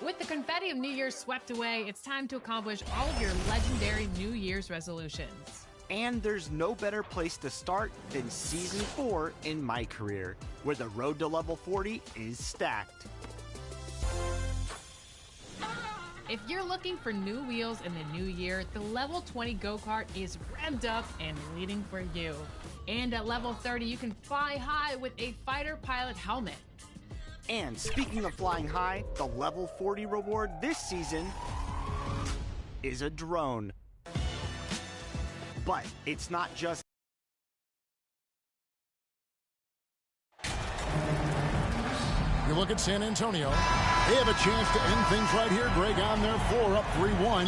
With the confetti of New Year's swept away, it's time to accomplish all of your legendary New Year's resolutions. And there's no better place to start than Season 4 in my career, where the road to level 40 is stacked. If you're looking for new wheels in the new year, the level 20 go-kart is revved up and waiting for you. And at level 30, you can fly high with a fighter pilot helmet. And speaking of flying high, the level 40 reward this season is a drone. But it's not just... You look at San Antonio. They have a chance to end things right here, Greg, on their floor, up 3-1.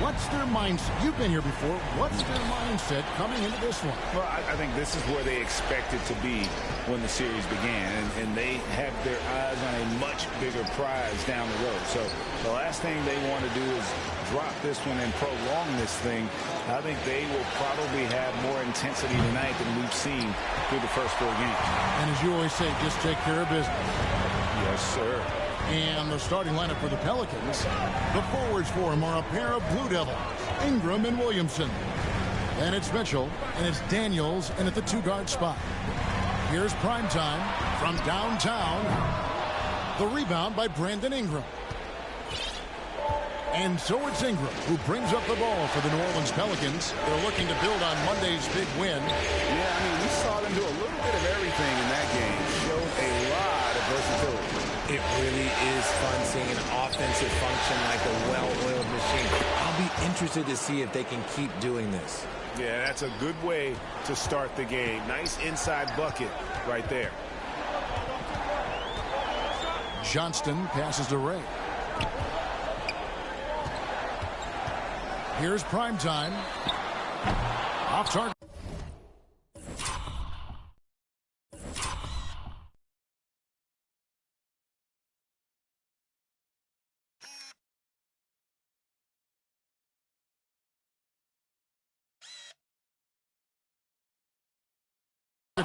What's their mindset? You've been here before. What's their mindset coming into this one? Well, I think this is where they expected to be when the series began, and they have their eyes on a much bigger prize down the road. So the last thing they want to do is drop this one and prolong this thing. I think they will probably have more intensity tonight than we've seen through the first 4 games. And as you always say, just take care of business. Yes, sir. And the starting lineup for the Pelicans, the forwards for them are a pair of Blue Devils, Ingram and Williamson. And it's Mitchell, and it's Daniels, and at the 2-guard spot. Here's Primetime from downtown. The rebound by Brandon Ingram. And so it's Ingram who brings up the ball for the New Orleans Pelicans. They're looking to build on Monday's big win. Yeah, I mean, we saw them do a little bit of everything in that game. Showed a lot of versatility. It really is fun seeing an offensive function like a well-oiled machine. I'll be interested to see if they can keep doing this. Yeah, that's a good way to start the game. Nice inside bucket right there. Johnston passes to Ray. Here's Primetime. Off target.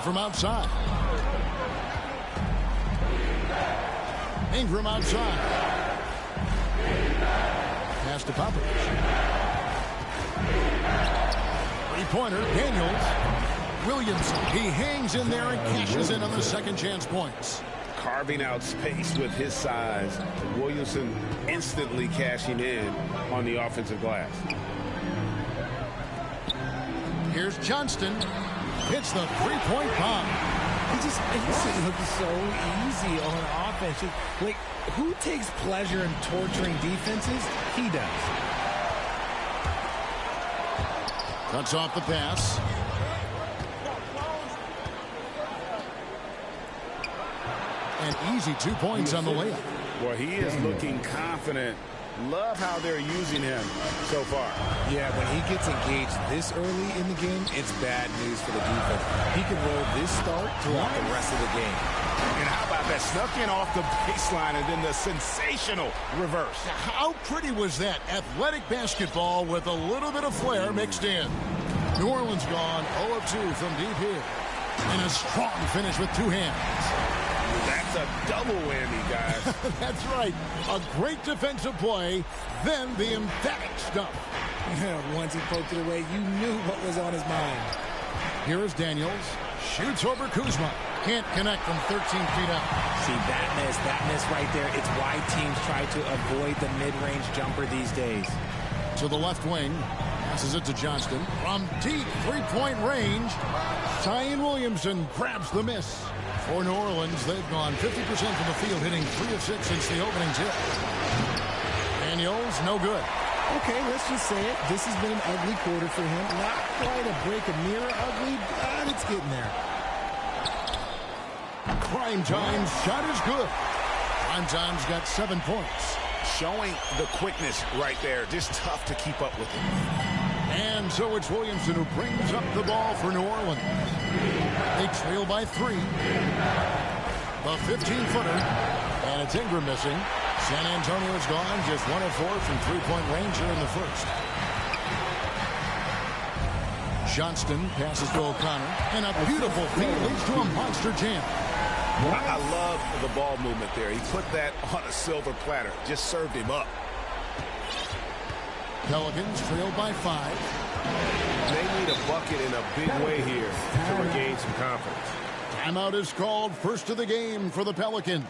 From outside. Ingram outside. Pass to Popovich. Three-pointer, Daniels. Williamson, he hangs in there and cashes in on the second chance points. Carving out space with his size. Williamson instantly cashing in on the offensive glass. Here's Johnston. Hits the three-point bomb. He just makes it look so easy on offense. Like, who takes pleasure in torturing defenses? He does. Cuts off the pass. And easy 2 points on the layup. Well, he is looking confident. Love how they're using him so far. Yeah, when he gets engaged this early in the game, it's bad news for the defense. He can roll this start throughout the rest of the game. And how about that? Snuck in off the baseline and then the sensational reverse. How pretty was that? Athletic basketball with a little bit of flair mixed in. New Orleans gone 0 of 2 from deep here. And a strong finish with 2 hands. That's a double whammy, guys. That's right. A great defensive play, then the emphatic stuff. Once he poked it away, you knew what was on his mind. Here is Daniels. Shoots over Kuzma. Can't connect from 13 feet out. See, that miss right there. It's why teams try to avoid the mid-range jumper these days. To the left wing. Passes it to Johnston. From deep three-point range, Zion Williamson grabs the miss. For New Orleans, they've gone 50% from the field, hitting 3 of 6 since the opening tip. Daniels, no good. Okay, let's just say it. This has been an ugly quarter for him. Not quite a break a mirror ugly, but it's getting there. Primetime's shot is good. Primetime's got 7 points. Showing the quickness right there. Just tough to keep up with him. And so it's Williamson who brings up the ball for New Orleans. They trail by 3. The 15-footer. And it's Ingram missing. San Antonio's gone just 1 of 4 from three-point range here in the first. Johnston passes to O'Connor. And a beautiful feed leads to a monster jam. I love the ball movement there. He put that on a silver platter. Just served him up. Pelicans trail by 5. They need a bucket in a big way here to regain some confidence. Timeout is called, first of the game for the Pelicans.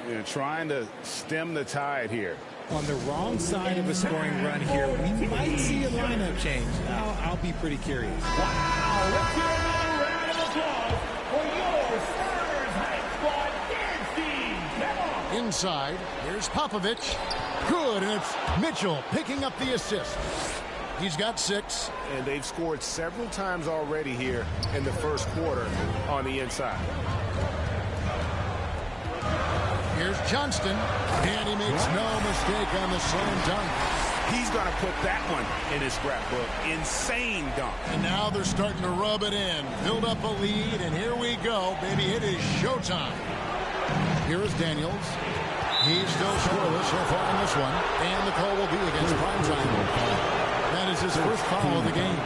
They're trying to stem the tide here. On the wrong side of a scoring run here, we might see a lineup change. I'll be pretty curious. Wow, let's hear another round of applause for your Spurs High Squad dancing. Come on. Inside, here's Popovich. Good, and it's Mitchell picking up the assist. He's got 6. And they've scored several times already here in the first quarter on the inside. Here's Johnston, and he makes no mistake on the slam dunk. He's going to put that one in his scrapbook. Insane dunk. And now they're starting to rub it in, build up a lead, and here we go, baby. It is showtime. Here is Daniels. He's still scoreless so far in this one, and the call will be against Primetime. That is his first foul of the game.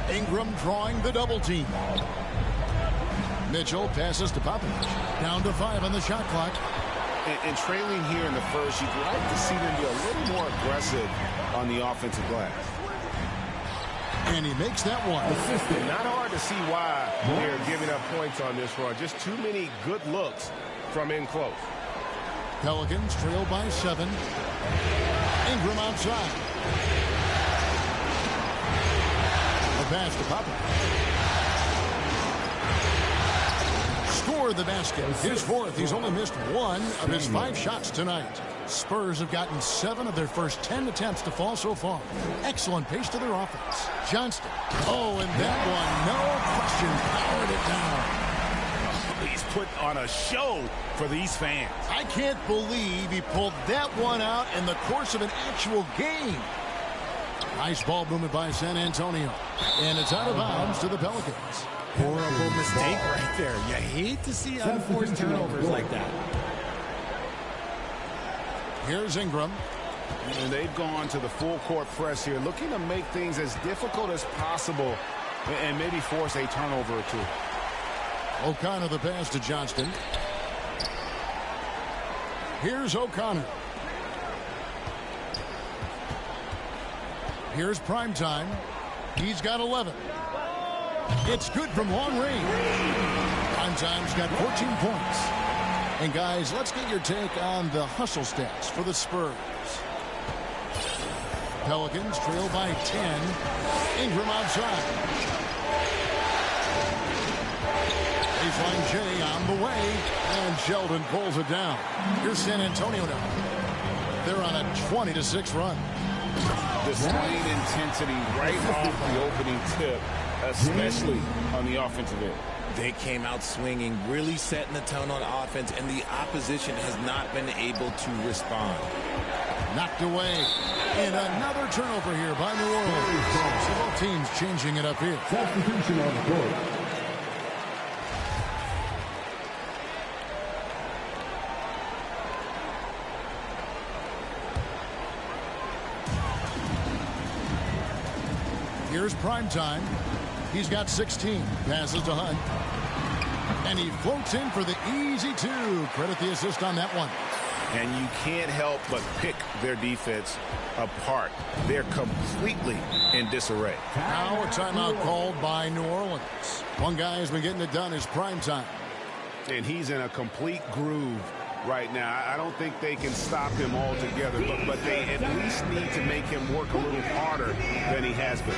Ingram drawing the double team. Mitchell passes to Popovich. Down to 5 on the shot clock. And trailing here in the first, you'd like to see them be a little more aggressive on the offensive glass. And he makes that one. Not hard to see why they're giving up points on this run. Just too many good looks from in close. Pelicans trail by 7. Ingram outside. A pass to Popovich. Score the basket. His 4th. He's only missed 1 of his 5 shots tonight. Spurs have gotten 7 of their first 10 attempts to fall so far. Excellent pace to their offense. Johnston. Oh, and that one, no question, powered it down. He's put on a show for these fans. I can't believe he pulled that one out in the course of an actual game. Nice ball movement by San Antonio. And it's out of bounds to the Pelicans. Horrible mistake right there. You hate to see unforced turnovers like that. Here's Ingram. And they've gone to the full court press here, looking to make things as difficult as possible and maybe force a turnover or 2. O'Connor the pass to Johnston. Here's O'Connor. Here's Primetime. He's got 11. It's good from long range. Primetime's got 14 points. And guys, let's get your take on the hustle stats for the Spurs. Pelicans trail by 10. Ingram outside. Baseline J on the way. And Sheldon pulls it down. Here's San Antonio now. They're on a 20-6 run. Displaying intensity right off the opening tip, especially on the offensive end. They came out swinging, really setting the tone on offense, and the opposition has not been able to respond. Knocked away. And another turnover here by New Orleans. So both teams changing it up here. Substitution on the court. Here's Primetime. He's got 16. Passes to Hunt. And he floats in for the easy 2. Credit the assist on that one. And you can't help but pick their defense apart. They're completely in disarray. Now a timeout called by New Orleans. One guy who's been getting it done is Primetime. And he's in a complete groove right now. I don't think they can stop him altogether, but they at least need to make him work a little harder than he has been.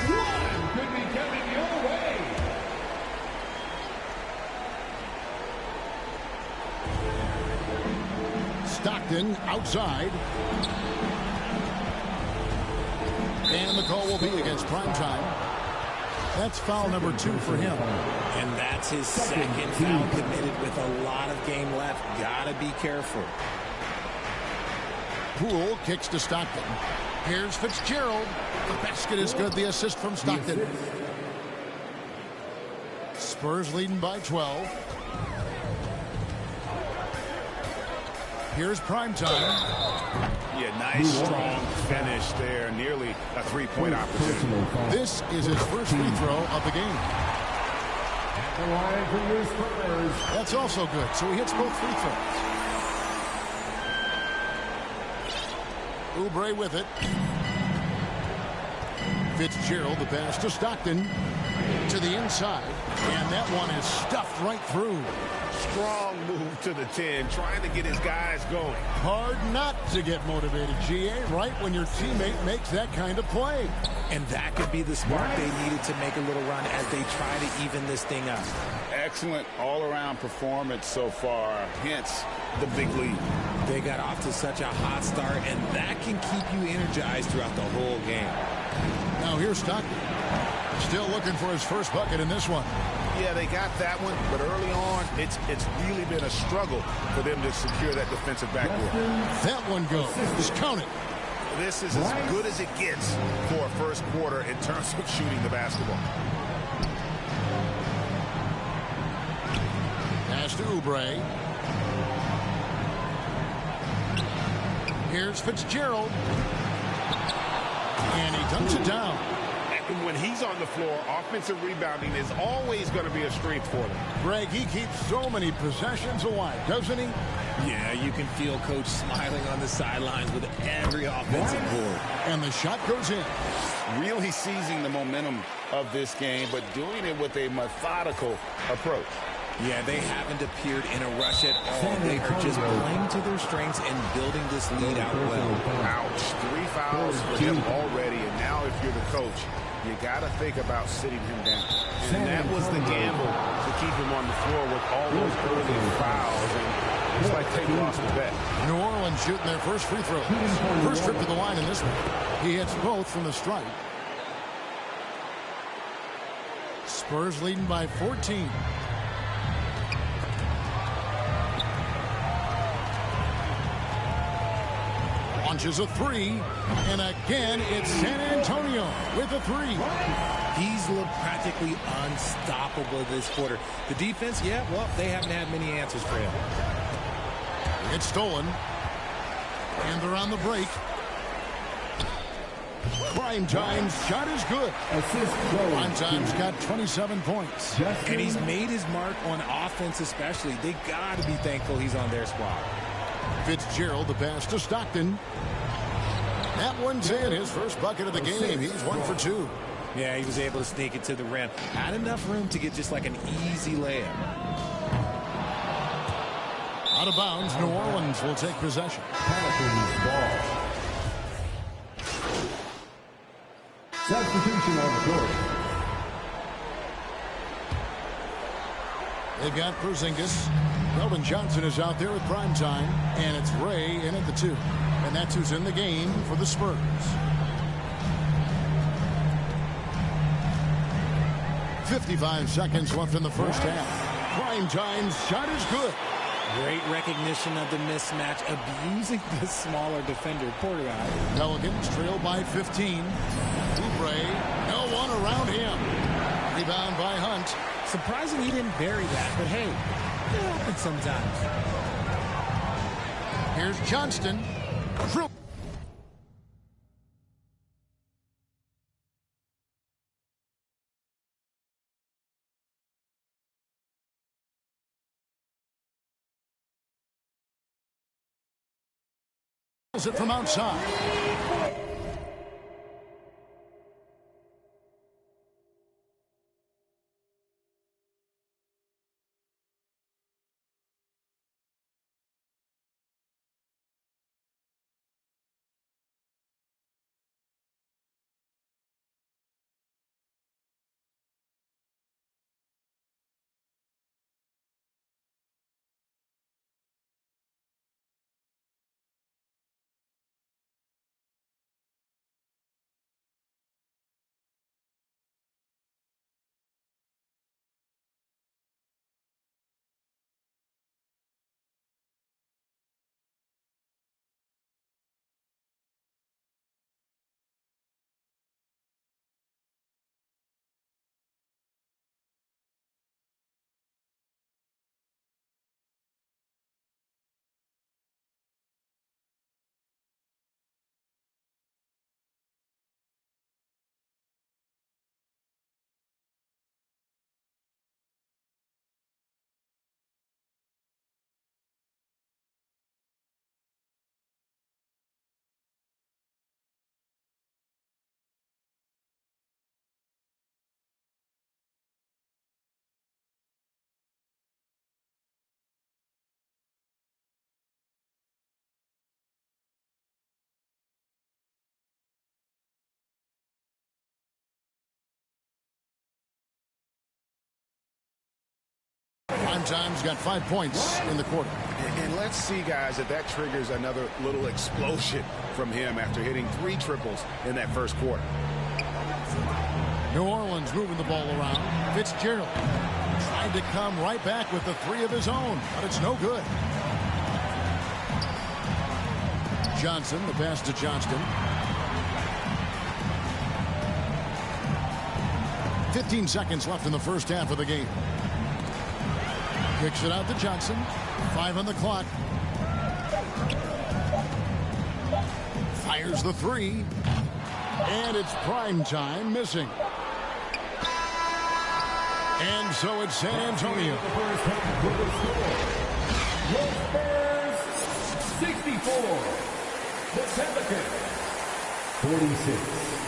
One could be coming your way. Stockton outside. And the call will be against Primetime. That's foul number 2 for him. And that's his second foul committed with a lot of game left. Gotta be careful. Poole kicks to Stockton. Here's Fitzgerald. The basket is good. The assist from Stockton. Spurs leading by 12. Here's Primetime. Yeah, nice, strong finish there. Nearly a three-point opportunity. This is his first free throw of the game. The line from your Spurs. That's also good, so he hits both free throws. Oubre with it. Fitzgerald, the pass to Stockton. To the inside. And that one is stuffed right through. Strong move to the 10, trying to get his guys going. Hard not to get motivated, GA, right when your teammate makes that kind of play. And that could be the spark they needed to make a little run as they try to even this thing up. Excellent all-around performance so far, hence the big lead. They got off to such a hot start, and that can keep you energized throughout the whole game. Now here's Stockton. Still looking for his first bucket in this one. Yeah, they got that one, but early on, it's really been a struggle for them to secure that defensive backboard. That one goes. Just count it. This is as good as it gets for a first quarter in terms of shooting the basketball. Pass to Oubre. Here's Fitzgerald. And he dunks it down. And when he's on the floor, offensive rebounding is always going to be a strength for them. Greg, he keeps so many possessions alive, doesn't he? Yeah, you can feel Coach smiling on the sidelines with every offensive board. And the shot goes in. Really seizing the momentum of this game, but doing it with a methodical approach. Yeah, they haven't appeared in a rush at all. They are just playing to their strengths and building this lead out well. Ouch. 3 fouls for him already, and now if you're the coach, you got to think about sitting him down. And that was the gamble to keep him on the floor with all those early fouls. And it's like they lost the bet. New Orleans shooting their first free throw. First trip to the line in this one. He hits both from the stripe. Spurs leading by 14. Launches a three, and again it's San Antonio with a three. He's looked practically unstoppable this quarter. The defense, yeah, well, they haven't had many answers for him. It's stolen, and they're on the break. Prime Time's shot is good. Prime Time's got 27 points. And he's made his mark on offense especially. They got to be thankful he's on their squad. Fitzgerald, the pass to Stockton. That one's in. His first bucket of the game. He's 1 for 2. Yeah, he was able to sneak it to the rim. Had enough room to get just like an easy layup. Out of bounds, New Orleans will take possession. Substitution on the court. They've got Porzingis. Melvin Johnson is out there with prime time. And it's Ray in at the 2. And that's who's in the game for the Spurs. .55 seconds left in the first half. Prime Time's shot is good. Great recognition of the mismatch, abusing the smaller defender. Poor guy. Pelicans trail by 15. Oubre, no one around him. Rebound by Hunt. Surprising he didn't bury that, but hey, it happens sometimes. Here's Johnston. It from outside. Primetime's got 5 points in the quarter. And let's see, guys, if that triggers another little explosion from him after hitting 3 triples in that first quarter. New Orleans moving the ball around. Fitzgerald tried to come right back with the 3 of his own, but it's no good. Johnson, the pass to Johnston. 15 seconds left in the first half of the game. Kicks it out to Johnson. 5 on the clock. Fires the 3. And it's Primetime missing. And so it's San Antonio. Your Spurs, 64. The Pelicans, 46.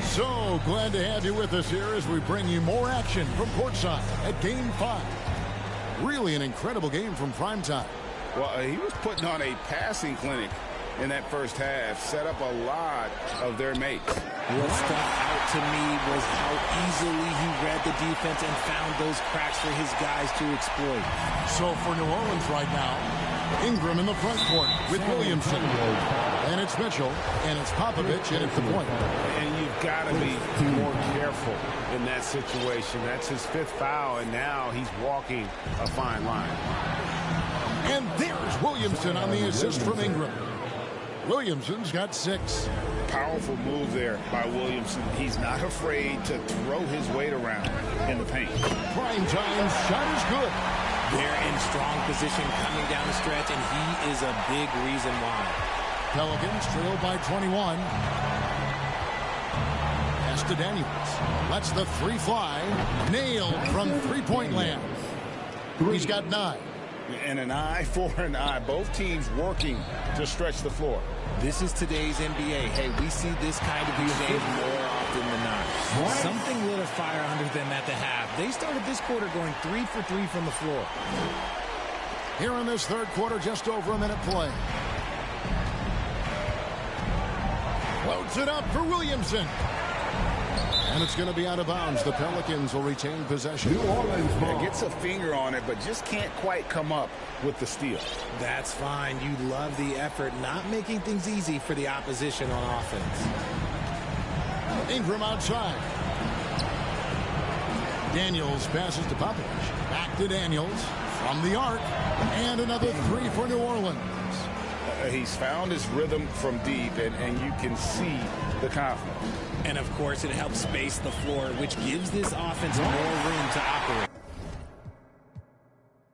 So glad to have you with us here as we bring you more action from courtside at Game 5. Really an incredible game from Primetime. Well, he was putting on a passing clinic in that first half, set up a lot of their mates. What stuck out to me was how easily he read the defense and found those cracks for his guys to exploit. So for New Orleans right now, Ingram in the front court with Williamson. And it's Mitchell, and it's Popovich, and it's the point. And you've got to be more careful in that situation. That's his 5th foul, and now he's walking a fine line. And there's Williamson on the assist from Ingram. Williamson's got 6. Powerful move there by Williamson. He's not afraid to throw his weight around in the paint. Primetime's shot is good. They're in strong position coming down the stretch, and he is a big reason why. Pelicans trail by 21. Pass to Daniels. Lets the 3 fly. Nailed from three-point land. He's got 9. And an eye for an eye. Both teams working to stretch the floor. This is today's NBA. Hey, we see this kind of exchange more often than not. Something lit a fire under them at the half. They started this quarter going 3 for 3 from the floor. Here in this third quarter, just over a minute play. Loads it up for Williamson. And it's going to be out of bounds. The Pelicans will retain possession. New Orleans ball. Gets a finger on it, but just can't quite come up with the steal. That's fine. You love the effort, not making things easy for the opposition on offense. Ingram outside. Daniels passes to Popovich. Back to Daniels from the arc. And another 3 for New Orleans. He's found his rhythm from deep, and you can see the confidence. And, of course, it helps space the floor, which gives this offense more room to operate.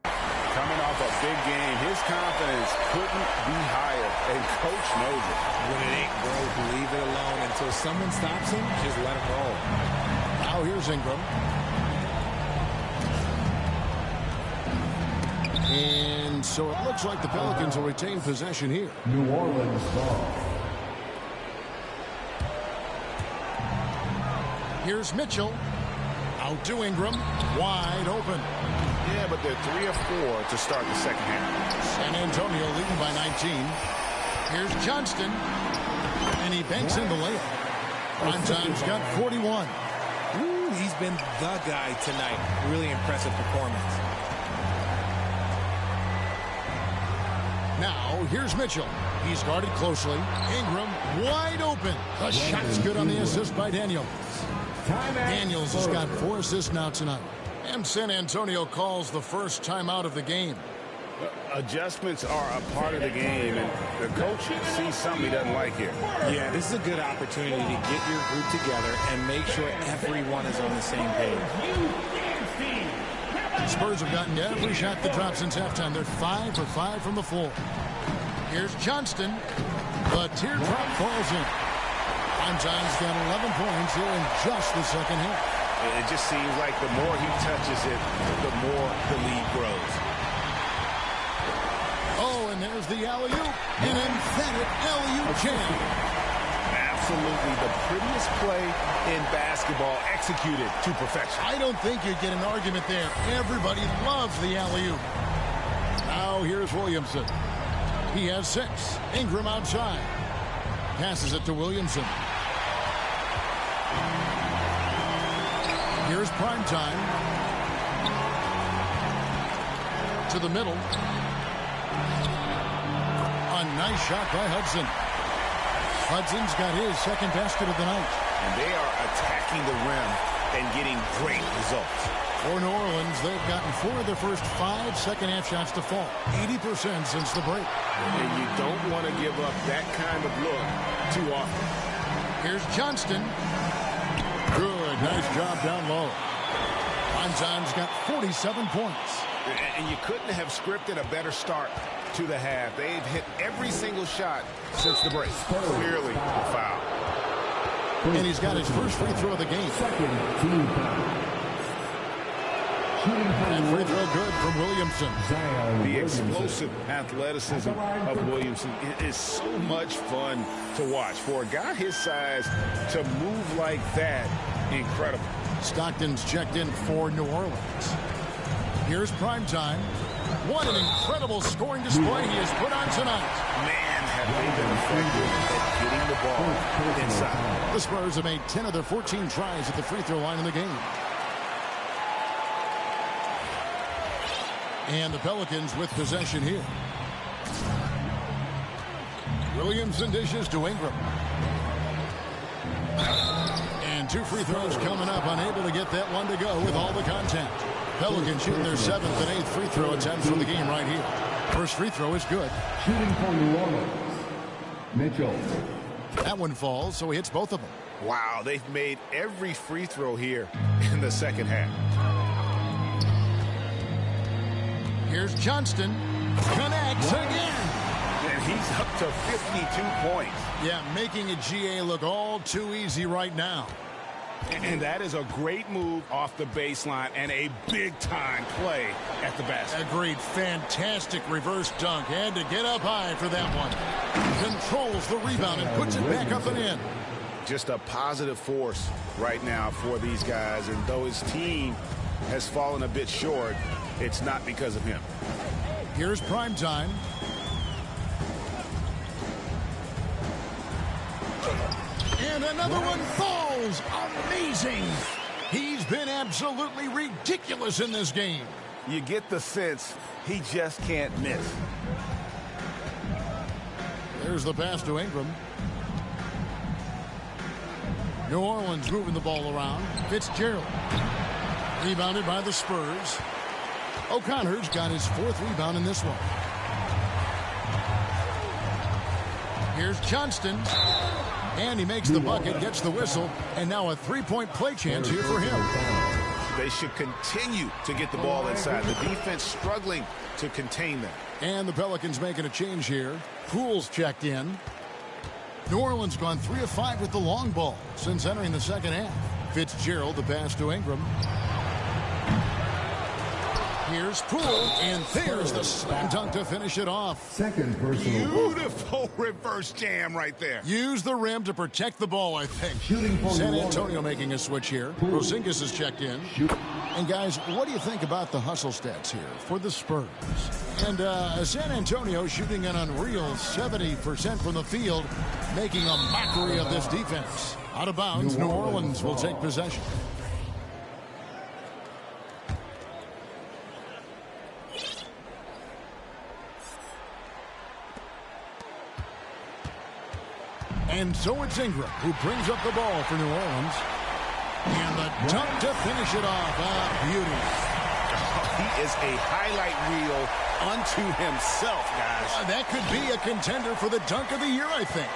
Coming off a big game, his confidence couldn't be higher, and Coach knows it. When it ain't broke, leave it alone. Until someone stops him, just let him roll. Now here's Ingram. And so it looks like the Pelicans will retain possession here. New Orleans ball. Here's Mitchell. Out to Ingram. Wide open. Yeah, but they're 3 of 4 to start the second half. San Antonio leading by 19. Here's Johnston. And he banks in the layup. Primetime's got 41. Ooh, he's been the guy tonight. Really impressive performance. Now, here's Mitchell. He's guarded closely. Ingram wide open. The shot's good on the assist by Daniels. Daniels has got 4 assists now tonight. And San Antonio calls the first timeout of the game. Adjustments are a part of the game, and the coach sees something he doesn't like here. Yeah, this is a good opportunity to get your group together and make sure everyone is on the same page. The Spurs have gotten every shot that dropped since halftime. They're 5 for 5 from the floor. Here's Johnston. The teardrop falls in. Primetime's got 11 points here in just the second half. It just seems like the more he touches it, the more the lead grows. Oh, and there's the alley-oop. An emphatic alley-oop jam. Absolutely the prettiest play in basketball, executed to perfection. I don't think you'd get an argument there. Everybody loves the alley-oop. Now here's Williamson. He has 6. Ingram outside. Passes it to Williamson. Here's prime time. To the middle. A nice shot by Hudson. Hudson's got his second basket of the night. And they are attacking the rim and getting great results. For New Orleans, they've gotten 4 of their first 5 second-half shots to fall. 80% since the break. And you don't want to give up that kind of look too often. Here's Johnston. Good. Nice job down low. Bonzon's got 47 points. And you couldn't have scripted a better start to the half. They've hit every single shot since the break. Clearly a foul. And he's got his first free throw of the game. And free throw good from Williamson. The explosive athleticism of Williamson is so much fun to watch. For a guy his size to move like that, incredible. Stockton's checked in for New Orleans. Here's prime time. What an incredible scoring display he has put on tonight. Man, have they been effective at getting the ball inside. The Spurs have made 10 of their 14 tries at the free throw line in the game. And the Pelicans with possession here. Williamson dishes to Ingram. And 2 free throws coming up, unable to get that one to go with all the contact. Pelicans shooting their 7th and 8th free throw attempts for the game right here. First free throw is good. Shooting for New Orleans, Mitchell. That one falls, so he hits both of them. Wow, they've made every free throw here in the second half. Here's Johnston. Connects again. And he's up to 52 points. Yeah, making a GA look all too easy right now. And that is a great move off the baseline and a big-time play at the basket. Agreed. Fantastic reverse dunk. Had to get up high for that one. Controls the rebound and puts it back up and in. Just a positive force right now for these guys. And though his team has fallen a bit short, it's not because of him. Here's prime time. And another one falls. Amazing. He's been absolutely ridiculous in this game. You get the sense he just can't miss. There's the pass to Ingram. New Orleans moving the ball around. Fitzgerald. Rebounded by the Spurs. O'Connor's got his 4th rebound in this one. Here's Johnston. And he makes the bucket, gets the whistle, and now a 3-point play chance here for him. They should continue to get the ball inside. The defense struggling to contain them. And the Pelicans making a change here. Poole's checked in. New Orleans gone 3 of 5 with the long ball since entering the second half. Fitzgerald, the pass to Ingram. Here's Poole, and there's the slam dunk to finish it off. Second personal. Beautiful reverse jam right there. Use the rim to protect the ball, I think. Shooting for San New Antonio Orleans. making a switch here. Porzingis is checked in. And guys, what do you think about the hustle stats here for the Spurs? And San Antonio shooting an unreal 70% from the field, making a mockery of this defense. Out of bounds, New Orleans will take possession. And so it's Ingram who brings up the ball for New Orleans. And the dunk to finish it off. Beauty. He is a highlight reel unto himself, guys. That could be a contender for the dunk of the year, I think.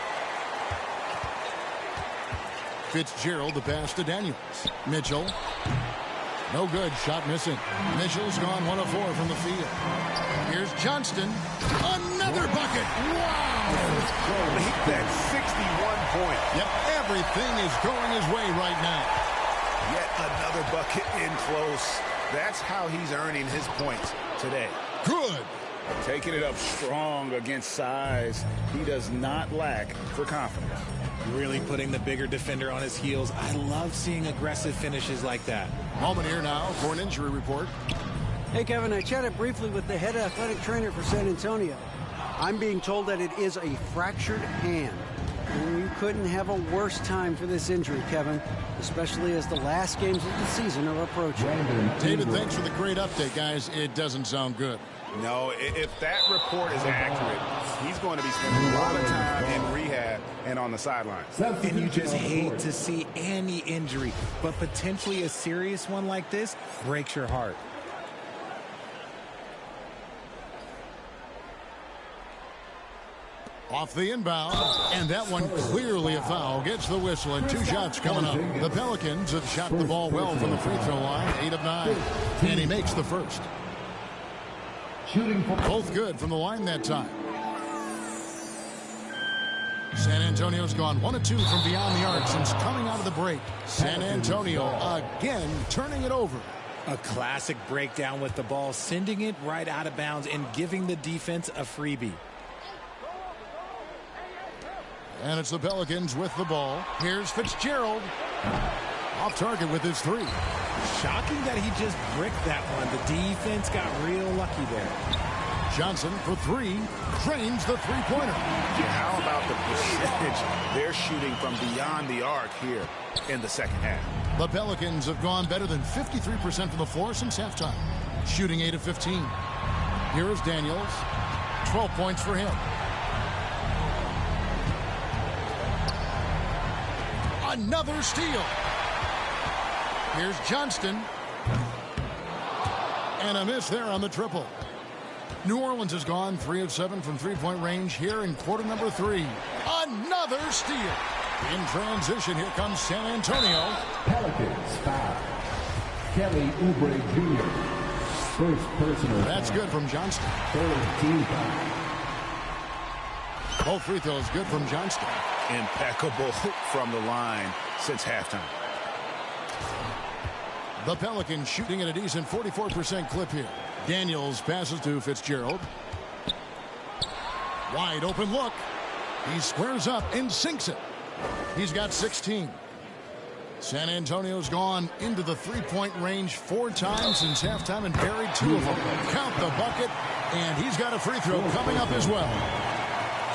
Fitzgerald, the pass to Daniels. Mitchell. No good. Shot missing. Mitchell's gone 1 of 4 from the field. Here's Johnston. Another bucket. Wow. Make that 61 point. Yep, everything is going his way right now. Yet another bucket in close. That's how he's earning his points today. Good. Taking it up strong against size. He does not lack for confidence. Really putting the bigger defender on his heels. I love seeing aggressive finishes like that. Moment here now for an injury report. Hey, Kevin, I chatted briefly with the head athletic trainer for San Antonio. I'm being told that it is a fractured hand. And you couldn't have a worse time for this injury, Kevin, especially as the last games of the season are approaching. David, thanks for the great update, guys. It doesn't sound good. No, if that report is accurate, he's going to be spending a lot of time in rehab and on the sidelines. And you just hate to see any injury, but potentially a serious one like this breaks your heart. Off the inbound, and that one clearly a foul. Gets the whistle, and 2 shots coming up. The Pelicans have shot the ball well from the free throw line, 8 of 9, and he makes the first. Both good from the line that time. San Antonio's gone 1 of 2 from beyond the arc since coming out of the break. San Antonio again turning it over. A classic breakdown with the ball, sending it right out of bounds and giving the defense a freebie. And it's the Pelicans with the ball. Here's Fitzgerald. Off target with his 3. Shocking that he just bricked that one. The defense got real lucky there. Johnson for 3. Drains the three-pointer. Yeah, how about the percentage they're shooting from beyond the arc here in the second half? The Pelicans have gone better than 53% from the floor since halftime. Shooting 8 of 15. Here is Daniels. 12 points for him. Another steal. Here's Johnston. And a miss there on the triple. New Orleans has gone 3 of 7 from three-point range here in quarter number 3. Another steal. In transition, here comes San Antonio. Pelicans foul. Kelly Oubre Jr. First personal. That's good from Johnston. Third team foul. Both free throws good from Johnston. Impeccable from the line since halftime. The Pelicans shooting at a decent 44% clip here. Daniels passes to Fitzgerald. Wide open look. He squares up and sinks it. He's got 16. San Antonio's gone into the three-point range 4 times since halftime and buried 2 of them. Count the bucket, and he's got a free throw coming up as well.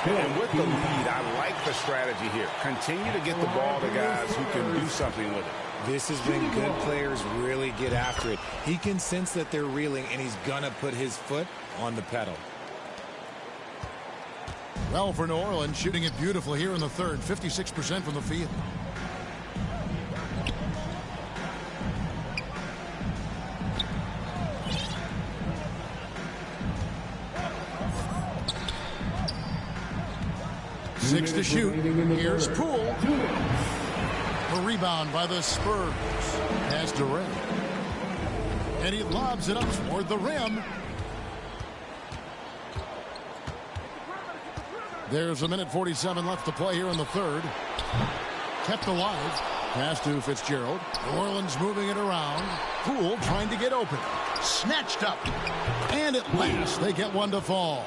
And with the lead, I like the strategy here. Continue to get the ball to guys who can do something with it. This is when good players really get after it. He can sense that they're reeling, and he's going to put his foot on the pedal. Well, for New Orleans, shooting it beautiful here in the third, 56% from the field. Six to shoot. Here's Poole. A rebound by the Spurs. Pass Durant. And he lobs it up toward the rim. There's 1:47 left to play here in the third. Kept alive. Pass to Fitzgerald. New Orleans moving it around. Poole trying to get open. Snatched up. And at last they get one to fall.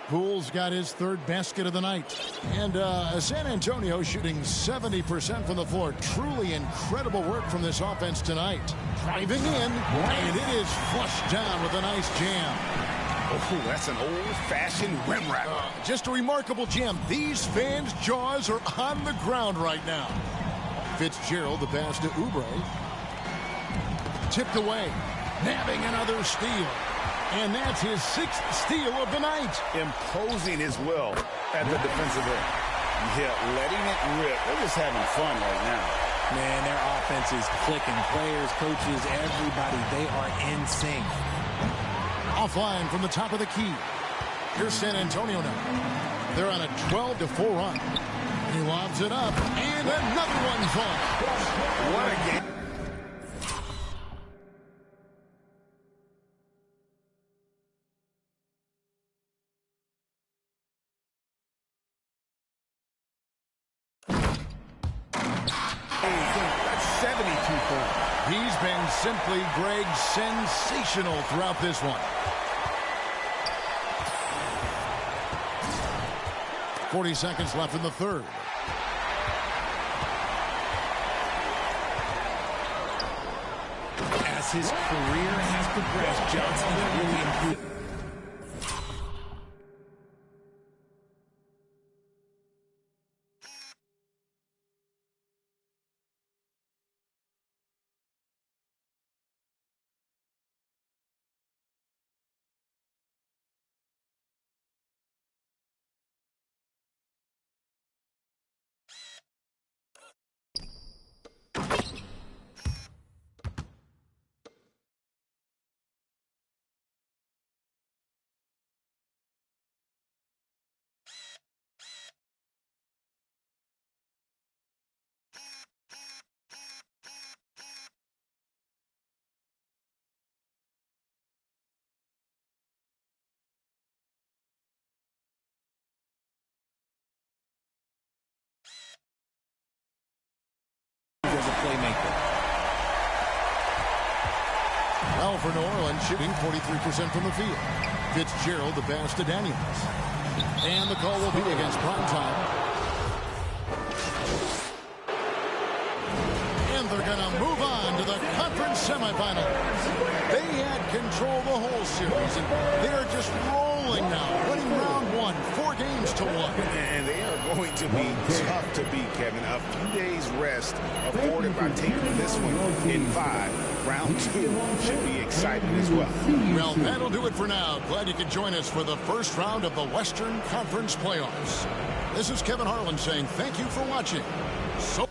Poole's got his third basket of the night. And San Antonio shooting 70% from the floor. Truly incredible work from this offense tonight. Driving in, and it is flushed down with a nice jam. Oh, that's an old-fashioned rim wrap. Just a remarkable jam. These fans' jaws are on the ground right now. Fitzgerald, the pass to Oubre. Tipped away. Nabbing another steal. And that's his 6th steal of the night. Imposing his will at the defensive end. Yeah, letting it rip. They're just having fun right now. Man, their offense is clicking. Players, coaches, everybody, they are in sync. Offline from the top of the key. Here's San Antonio now. They're on a 12-4 run. He lobs it up, and another one falls. What a game. He's been simply, Greg, sensational throughout this one. 40 seconds left in the third. As his career has progressed, Johnson has really improved. playmaker. Well, for New Orleans, shooting 43% from the field. Fitzgerald, the pass to Daniels. And the call will be against Primetime. And they're going to move on to the conference semifinals. They had control the whole series, and they're just rolling now, winning round one, 4-1. And they are going to be tough to beat, Kevin. A few days rest afforded by taking this one in 5. Round 2 should be exciting as well. Well, that'll do it for now. Glad you could join us for the first round of the Western Conference Playoffs. This is Kevin Harlan saying thank you for watching. So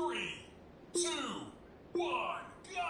3, 2, 1, go!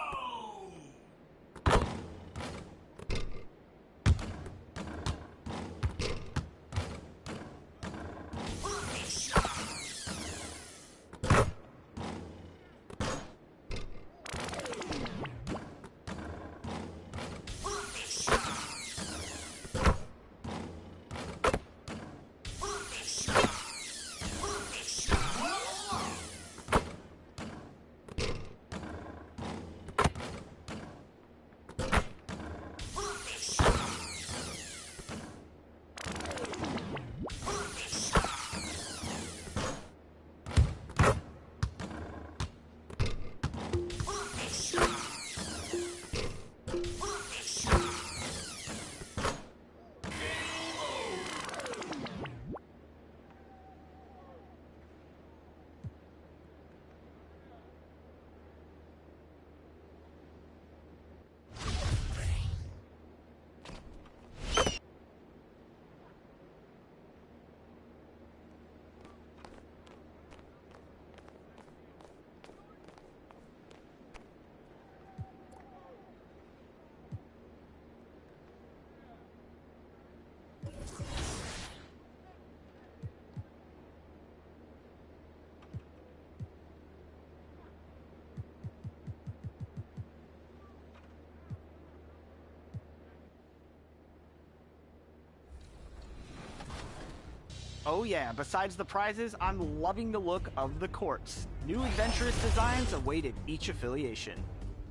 Oh yeah, besides the prizes, I'm loving the look of the courts. New adventurous designs awaited each affiliation.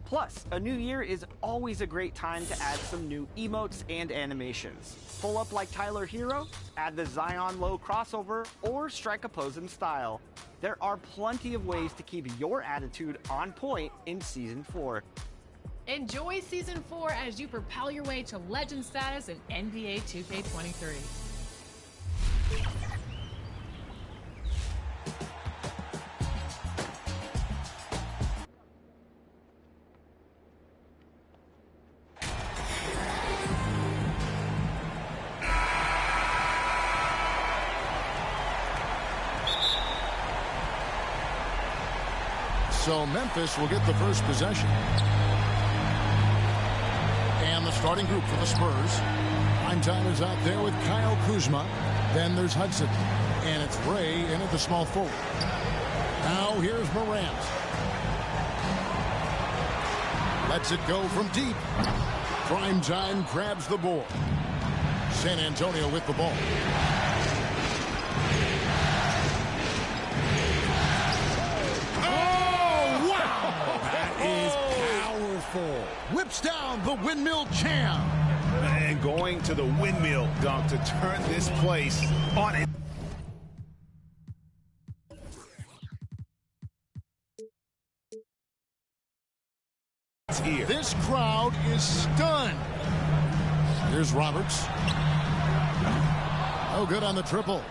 Plus, a new year is always a great time to add some new emotes and animations. Pull up like Tyler Hero, add the Zion Low crossover, or strike a pose in style. There are plenty of ways to keep your attitude on point in Season 4. Enjoy Season 4 as you propel your way to legend status in NBA 2K23. So Memphis will get the first possession. And the starting group for the Spurs. Time is out there with Kyle Kuzma. Then there's Hudson. And it's Ray in at the small forward. Now here's Morant. Lets it go from deep. Primetime grabs the ball. San Antonio with the ball. Whips down the windmill champ. And going to the windmill dunk to turn this place on it. Here. This crowd is stunned. Here's Roberts. Oh, good on the triple.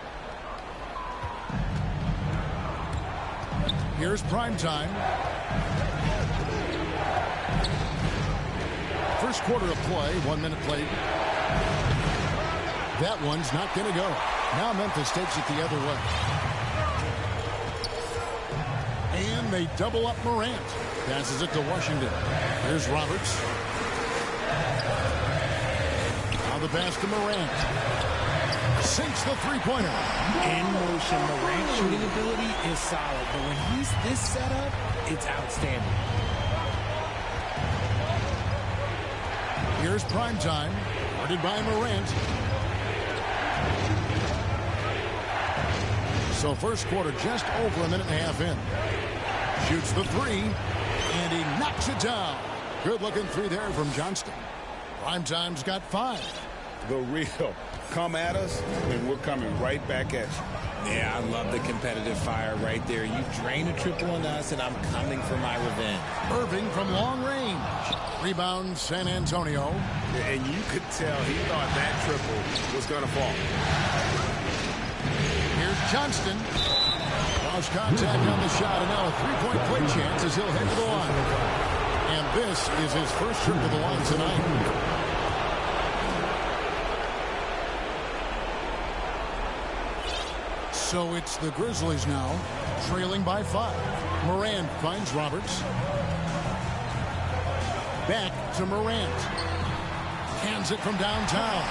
Here's Primetime. First quarter of play, 1 minute played. That one's not going to go. Now Memphis takes it the other way. And they double up Morant. Passes it to Washington. Here's Roberts. Now the pass to Morant. Sinks the three-pointer. In motion, Morant's shooting ability is solid, but when he's this set up, it's outstanding. Here's Primetime, guarded by Morant. So first quarter just over a minute and a half in. Shoots the three, and he knocks it down. Good-looking three there from Johnston. Primetime's got 5. The real. Come at us, and we're coming right back at you. Yeah, I love the competitive fire right there. You drain a triple on us, and I'm coming for my revenge. Irving from long range. Rebound, San Antonio. And you could tell he thought that triple was going to fall. Here's Johnston. Lost contact on the shot, and now a three-point play chance as he'll head to the line. And this is his first trip to the line tonight. So it's the Grizzlies now, trailing by 5. Morant finds Roberts. Back to Morant. Hands it from downtown.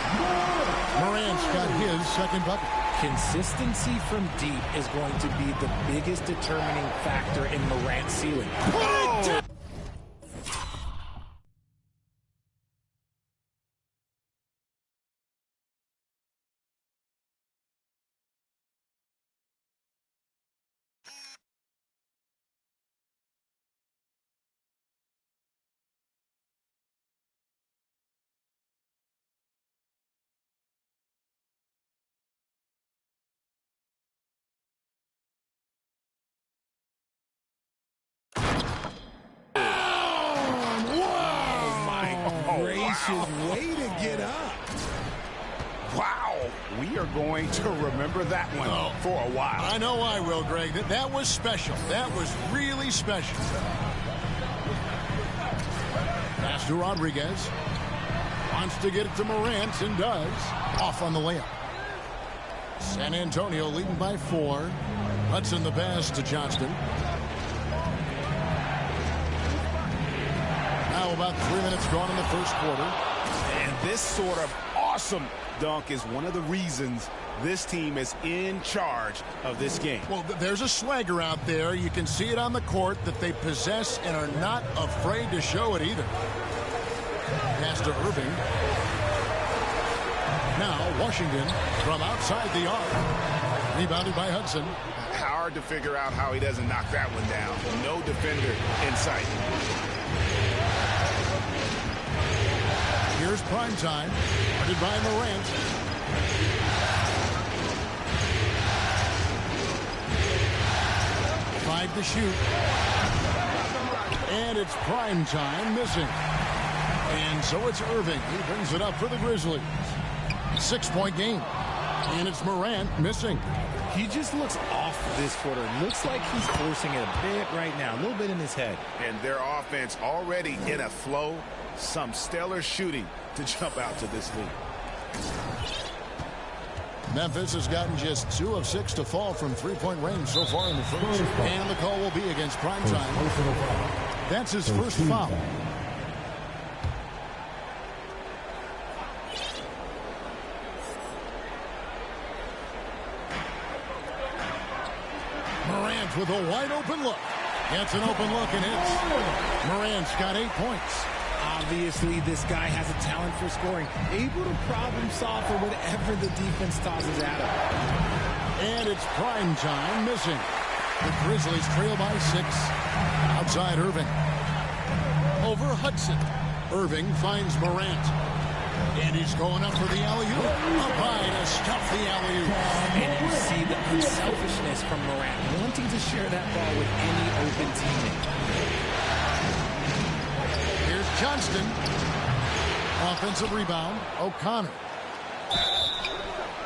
Morant's got his second bucket. Consistency from deep is going to be the biggest determining factor in Morant's ceiling. Oh! Way to get up. Wow. We are going to remember that one for a while. I know I will, Greg. That was special. That was really special. Pass to Rodriguez. Wants to get it to Morant and does. Off on the layup. San Antonio leading by 4. Hudson the pass to Johnston. Now about 3 minutes gone in the first quarter. And this sort of awesome dunk is one of the reasons this team is in charge of this game. Well, there's a swagger out there. You can see it on the court that they possess and are not afraid to show it either. Pass to Irving. Now Washington from outside the arc. Rebounded by Hudson. Hard to figure out how he doesn't knock that one down. No defender in sight. Here's prime time. Guarded by Morant. Five to shoot. And it's prime time missing. And so it's Irving. He brings it up for the Grizzlies. 6-point game. And it's Morant missing. He just looks off this quarter. Looks like he's forcing it a bit right now. A little bit in his head. And their offense already in a flow. Some stellar shooting to jump out to this lead. Memphis has gotten just 2 of 6 to fall from three-point range so far in the first. And the call will be against Primetime. That's his first foul. Morant with a wide-open look. Gets an open look and hits. Morant's got 8 points. Obviously, this guy has a talent for scoring. Able to problem solve for whatever the defense tosses at him. And it's prime time missing. The Grizzlies trail by 6. Outside Irving. Over Hudson. Irving finds Morant. And he's going up for the alley-oop. Up high to stuff the alley-oop. And you see the unselfishness from Morant, wanting to share that ball with any open teammate. Here's Johnston. Offensive rebound. O'Connor.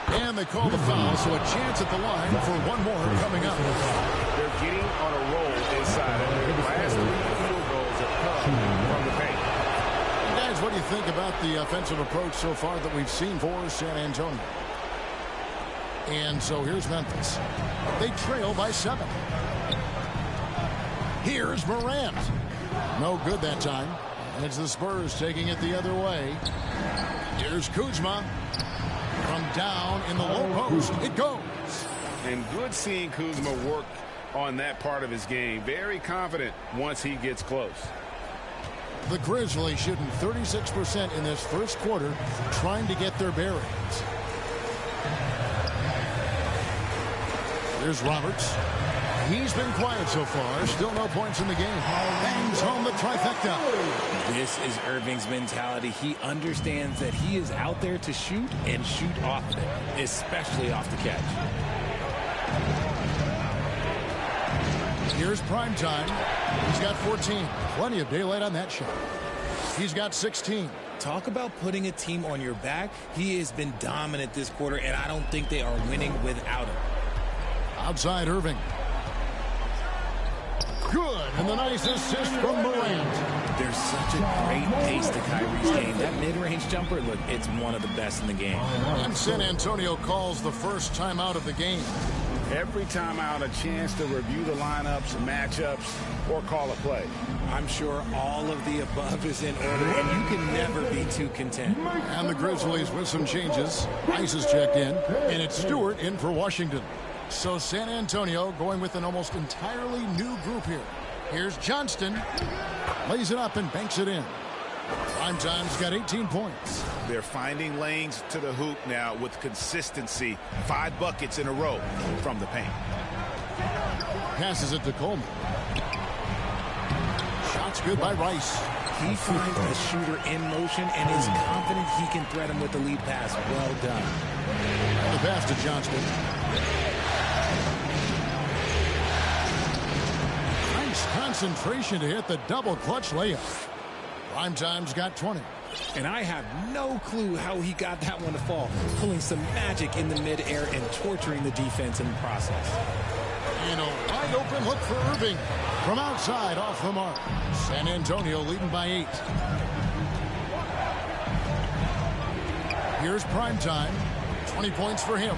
And they call the foul, so a chance at the line for one more coming up. They're getting on a roll inside, and their last 3 field goals have come from the paint. Guys, what do you think about the offensive approach so far that we've seen for San Antonio? And so here's Memphis. They trail by 7. Here's Morant. No good that time. And it's the Spurs taking it the other way. Here's Kuzma. From down in the low post, it goes. And good seeing Kuzma work on that part of his game. Very confident once he gets close. The Grizzlies shooting 36% in this first quarter, trying to get their bearings. Here's Roberts. He's been quiet so far. Still no points in the game. Bangs home the trifecta. This is Irving's mentality. He understands that he is out there to shoot and shoot often, especially off the catch. Here's prime time. He's got 14. Plenty of daylight on that shot. He's got 16. Talk about putting a team on your back. He has been dominant this quarter, and I don't think they are winning without him. Outside Irving. Good, and the nice assist from Morant. There's such a great pace to Kyrie's game. That mid-range jumper, look, it's one of the best in the game. And San Antonio calls the first timeout of the game. every time out a chance to review the lineups, matchups, or call a play. I'm sure all of the above is in order, and you can never be too content. And the Grizzlies with some changes. Rice is checked in, and it's Stewart in for Washington. So San Antonio going with an almost entirely new group here. Here's Johnston. Lays it up and banks it in. Primetime's got 18 points. They're finding lanes to the hoop now with consistency. 5 buckets in a row from the paint. Passes it to Coleman. Shot's good by Rice. He finds a shooter in motion and is confident he can thread him with the lead pass. Well done. The pass to Johnston. Nice concentration to hit the double clutch layup. Primetime's got 20. And I have no clue how he got that one to fall. Pulling some magic in the midair and torturing the defense in the process. And a wide open look for Irving. From outside, off the mark. San Antonio leading by 8. Here's Primetime. 20 points for him.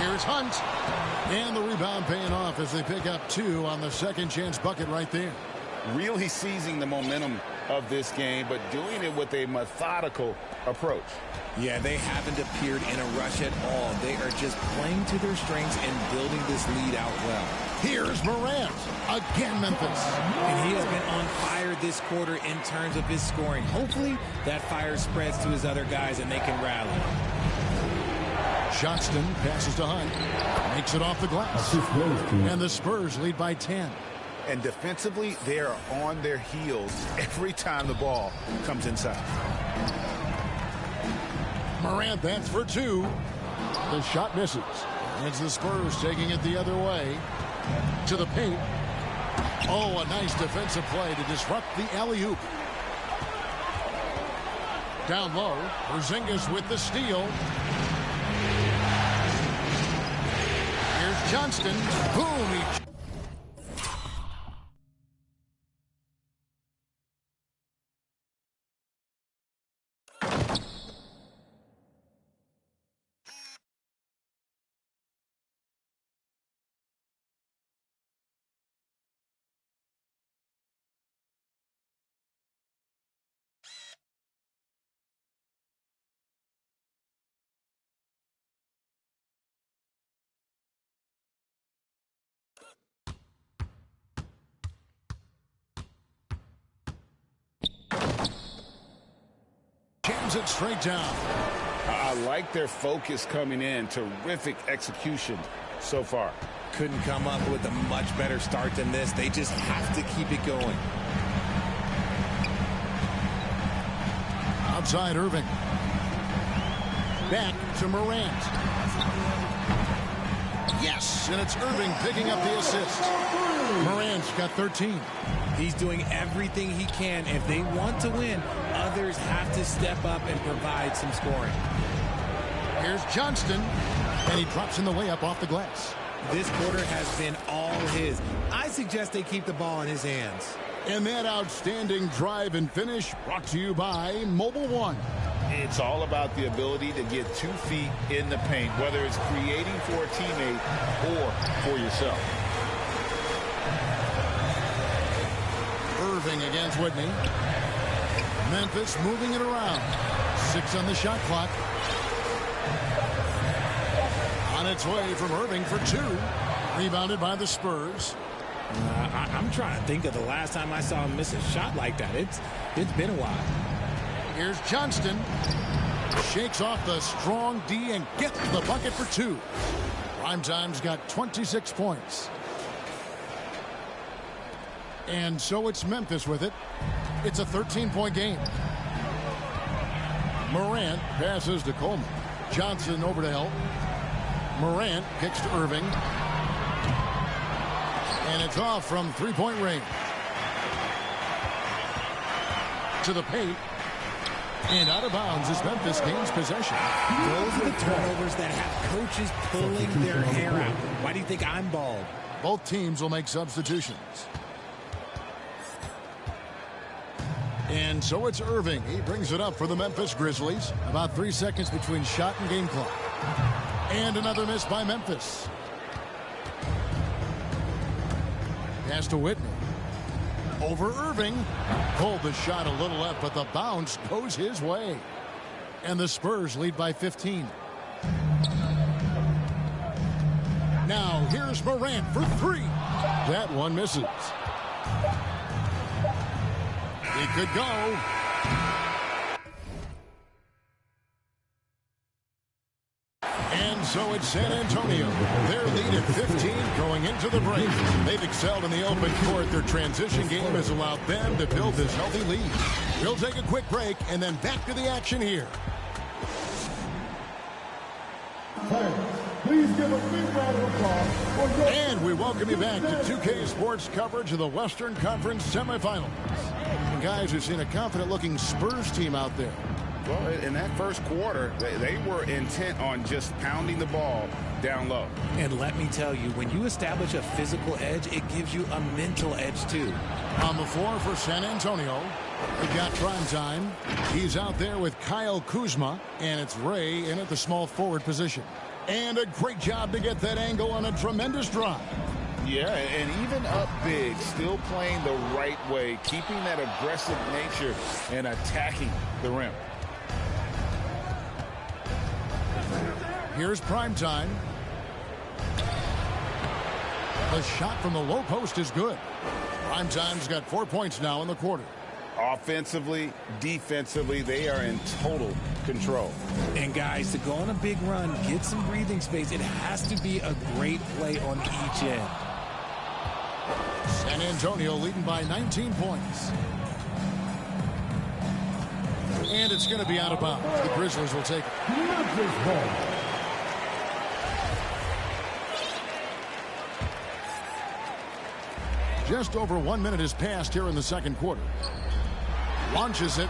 Here's Hunt. And the rebound paying off as they pick up 2 on the second chance bucket right there. Really seizing the momentum of this game, but doing it with a methodical approach. Yeah, they haven't appeared in a rush at all. They are just playing to their strengths and building this lead out well. Here's Morant. Again, Memphis. And he has been on fire this quarter in terms of his scoring. Hopefully, that fire spreads to his other guys and they can rally. Johnston passes to Hunt. Makes it off the glass. And the Spurs lead by 10. And defensively, they are on their heels every time the ball comes inside. Morant, that's for 2. The shot misses. It's the Spurs taking it the other way. To the paint. Oh, a nice defensive play to disrupt the alley-oop. Down low, Porzingis with the steal. Here's Johnston. Boom! He jams it straight down. I like their focus coming in. Terrific execution so far. Couldn't come up with a much better start than this. They just have to keep it going. Outside Irving. Back to Morant. Yes, and it's Irving picking up the assist. Morant's got 13. He's doing everything he can. If they want to win, others have to step up and provide some scoring. Here's Johnston, and he drops in the layup off the glass. This quarter has been all his. I suggest they keep the ball in his hands. And that outstanding drive and finish brought to you by Mobile One. It's all about the ability to get 2 feet in the paint, whether it's creating for a teammate or for yourself. Irving against Whitney. Memphis moving it around. 6 on the shot clock. On its way from Irving for 2. Rebounded by the Spurs. I'm trying to think of the last time I saw him miss a shot like that. It's been a while. Here's Johnston. Shakes off the strong D and gets the bucket for 2. Primetime's got 26 points. And so it's Memphis with it. It's a 13-point game. Morant passes to Coleman. Johnson over to help. Morant kicks to Irving. And it's off from three-point range. To the paint. And out of bounds as Memphis gains possession. Those are the turnovers that have coaches pulling their hair out. Why do you think I'm bald? Both teams will make substitutions. And so it's Irving. He brings it up for the Memphis Grizzlies. About 3 seconds between shot and game clock. And another miss by Memphis. Pass to Whitney. Over Irving. Pulled the shot a little left, but the bounce goes his way. And the Spurs lead by 15. Now here's Morant for three. That one misses. He could go. And so it's San Antonio. Their lead at 15 going into the break. They've excelled in the open court. Their transition game has allowed them to build this healthy lead. We'll take a quick break and then back to the action here. Please give a big round of applause for your... And we welcome you back to 2K Sports coverage of the Western Conference semifinals. And guys, we've seen a confident-looking Spurs team out there. Well, in that first quarter, they were intent on just pounding the ball down low. And let me tell you, when you establish a physical edge, it gives you a mental edge, too. On the floor for San Antonio, we've got prime time. He's out there with Kyle Kuzma, and it's Ray in at the small forward position. And a great job to get that angle on a tremendous drive. Yeah, and even up big, still playing the right way, keeping that aggressive nature and attacking the rim. Here's prime time. The shot from the low post is good. Prime time's got 4 points now in the quarter. Offensively, defensively, they are in total control. And guys, to go on a big run, get some breathing space, it has to be a great play on each end. San Antonio leading by 19 points. And it's going to be out of bounds. The Grizzlies will take it. Just over 1 minute has passed here in the second quarter. Launches it.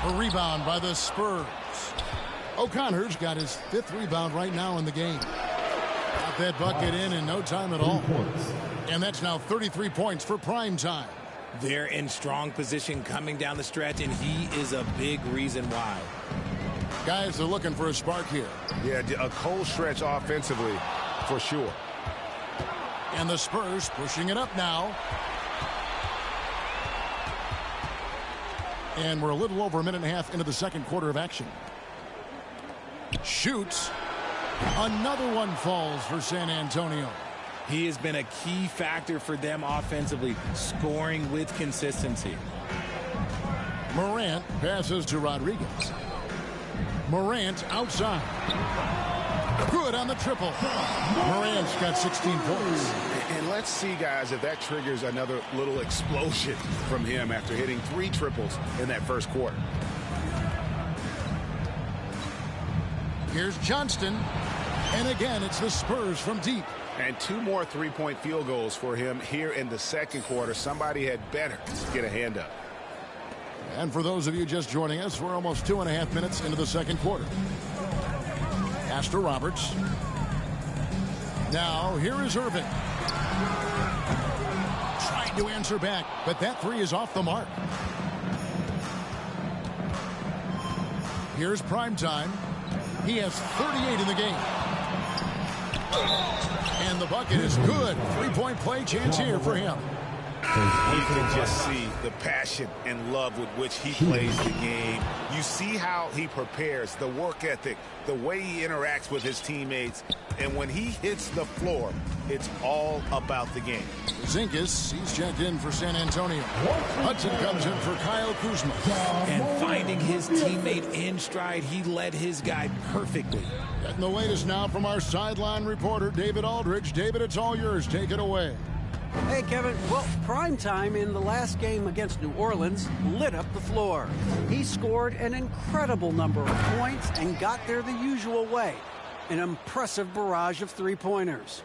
A rebound by the Spurs. O'Connor's got his 5th rebound right now in the game. Got that bucket in no time at all. And that's now 33 points for prime time. They're in strong position coming down the stretch, and he is a big reason why. Guys, they're looking for a spark here. Yeah, a cold stretch offensively for sure. And the Spurs pushing it up now. And we're a little over a minute and a half into the second quarter of action. Shoots. Another one falls for San Antonio. He has been a key factor for them offensively, scoring with consistency. Morant passes to Rodriguez. Morant outside. Good on the triple. Morant's got 16 points. And let's see, guys, if that triggers another little explosion from him after hitting 3 triples in that first quarter. Here's Johnston. And again, it's the Spurs from deep. And 2 more 3-point field goals for him here in the second quarter. Somebody had better get a hand up. And for those of you just joining us, we're almost 2.5 minutes into the second quarter. Pass to Roberts. Now, here is Irving. Trying to answer back, but that 3 is off the mark. Here's prime time. He has 38 in the game. And the bucket is good. 3-point play chance here for him. You can just see the passion and love with which he plays the game. You see how he prepares, the work ethic, the way he interacts with his teammates. And when he hits the floor, it's all about the game. Zinkas, he's checked in for San Antonio. Hudson comes in for Kyle Kuzma. And finding his teammate in stride, he led his guy perfectly. Getting the latest now from our sideline reporter, David Aldridge. David, it's all yours. Take it away. Hey, Kevin. Well, prime time in the last game against New Orleans lit up the floor. He scored an incredible number of points and got there the usual way. An impressive barrage of 3-pointers.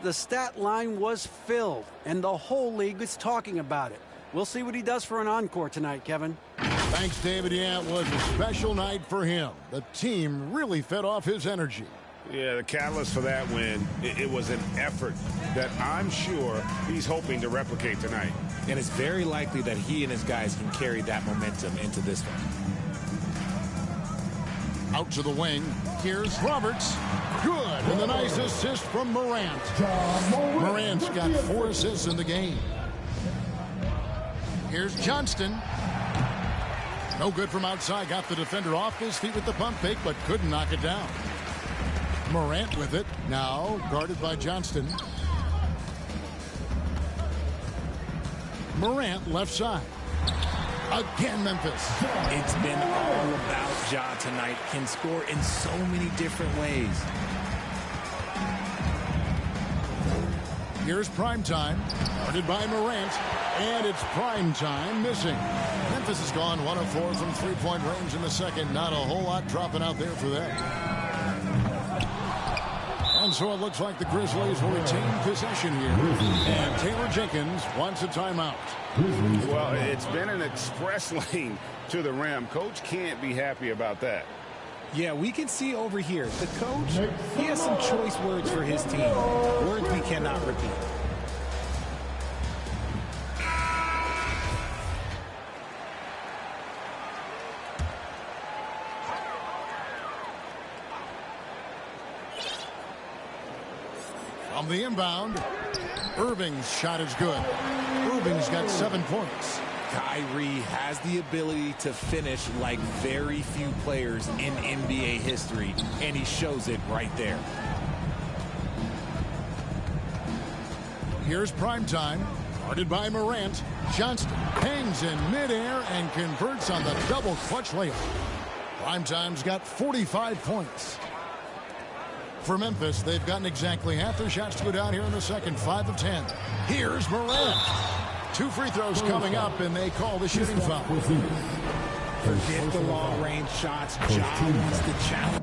The stat line was filled, and the whole league is talking about it. We'll see what he does for an encore tonight, Kevin. Thanks, David. Yeah, it was a special night for him. The team really fed off his energy. Yeah, the catalyst for that win, it was an effort that I'm sure he's hoping to replicate tonight. And it's very likely that he and his guys can carry that momentum into this one. Out to the wing. Here's Roberts. Good. And the nice assist from Morant. Morant's got 4 assists in the game. Here's Johnston. No good from outside. Got the defender off his feet with the pump fake, but couldn't knock it down. Morant with it. Now guarded by Johnston. Morant left side. Again, Memphis. It's been all about Ja tonight. Can score in so many different ways. Here's prime time. Guarded by Morant. And it's prime time missing. Memphis has gone 1 of 4 from three-point range in the second. Not a whole lot dropping out there for them. And so it looks like the Grizzlies will retain possession here. And Taylor Jenkins wants a timeout. Well, it's been an express lane to the rim. Coach can't be happy about that. Yeah, we can see over here. The coach, he has some choice words for his team. Words we cannot repeat. On the inbound, Irving's shot is good. Irving's got 7 points. Kyrie has the ability to finish like very few players in NBA history, and he shows it right there. Here's primetime, guarded by Morant. Johnston hangs in midair and converts on the double clutch layup. Primetime's got 45 points. For Memphis, they've gotten exactly half their shots to go down here in the second, 5 of 10. Here's Morant. 2 free throws coming up, and they call the shooting foul. Forget the long-range shots. Ja wants the challenge.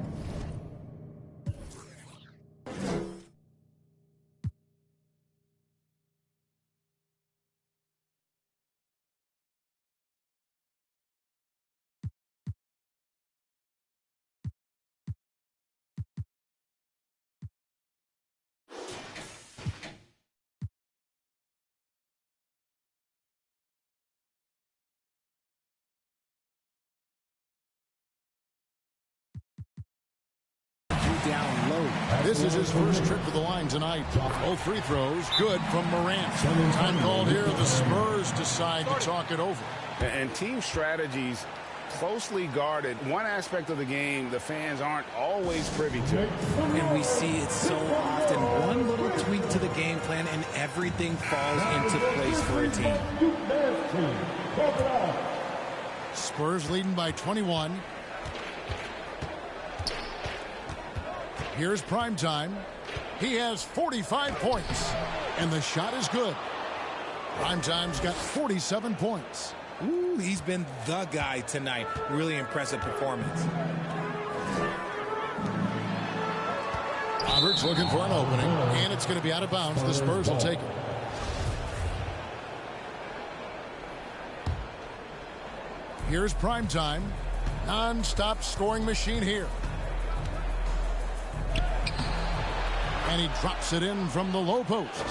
Down low. This is his first trip to the line tonight. Both free throws good from Morant. Time called here. The Spurs decide to talk it over. And team strategies closely guarded. One aspect of the game the fans aren't always privy to. And we see it so often. One little tweak to the game plan and everything falls into place for a team. Spurs leading by 21. Here's primetime. He has 45 points, and the shot is good. Primetime's got 47 points. Ooh, he's been the guy tonight. Really impressive performance. Roberts looking for an opening, and it's going to be out of bounds. The Spurs will take it. Here's primetime. Non-stop scoring machine here. And he drops it in from the low post.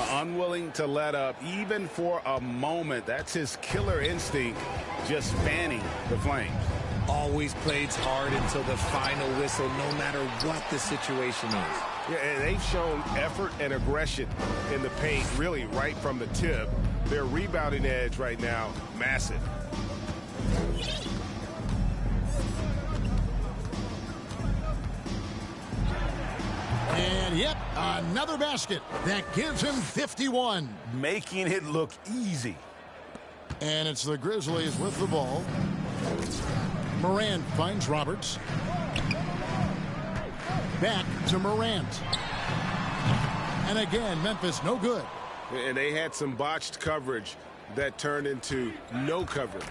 Unwilling to let up even for a moment. That's his killer instinct, just fanning the flames. Always plays hard until the final whistle, no matter what the situation is. Yeah, and they've shown effort and aggression in the paint, really right from the tip. Their rebounding edge right now, massive. And yep, another basket. That gives him 51. Making it look easy. And it's the Grizzlies with the ball. Morant finds Roberts. Back to Morant. And again, Memphis no good. And they had some botched coverage that turned into no coverage.